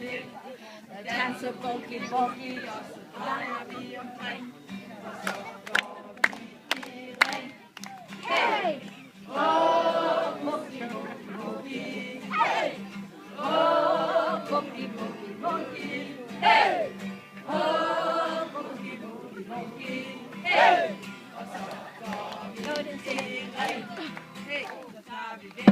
Der danser boogie boogie, og så drejer vi omkring. Og så går vi i ring. Hey! Åh, boogie boogie boogie. Hey! Åh, boogie boogie boogie. Hey! Åh, boogie boogie boogie. Hey! Og så går vi i ring. Hey! Så tager vi